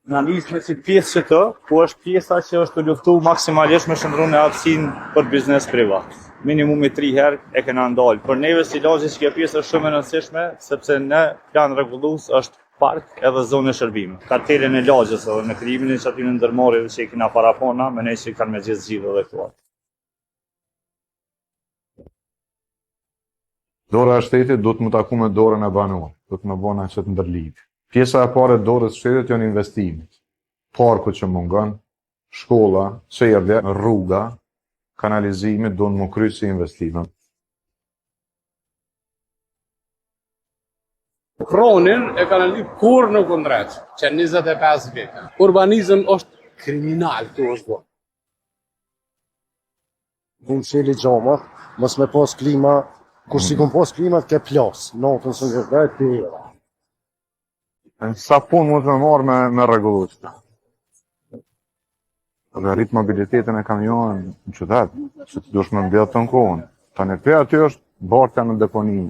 Analizme si pjesë që të, ku është pjesa që është të luftu maksimalisht me shëndrun e aftësinë për biznes privat. Minimumi 3 herë e kena ndalë. Për neve si lagje që kjo pjesë është shumë e rëndësishme, sepse në plan rregullues është park edhe zonë shërbime. Kartelin e lagjes edhe me krijimin e çatyre ndërmarrjeve që i kena parapona, me ne që kanë me gjithë edhe këtu. Dora e shtetit do të më taku me dorën e banorëve, do të më bëna që të ndërlidh. Pjesa e parë e dorës së shtetit janë investimet. Parku që mungon, shkolla, çerdhe, rruga, kanalizimi do të më kryej si investime. Kronin e kanë lidh kur në kundrejt, që 25 vite. Urbanizëm është kriminal këtu është bërë. Unë qeli gjamat, mos me pas klima, kur si kom pas klimat ke plas, natën së në dhe të era. Sa punë mund të më marrë me rregullues. Dhe rrit mobilitetin e kamionit në qytet, që të dush me mbjellë të në kohën. Tani pe aty është bartja në deponi.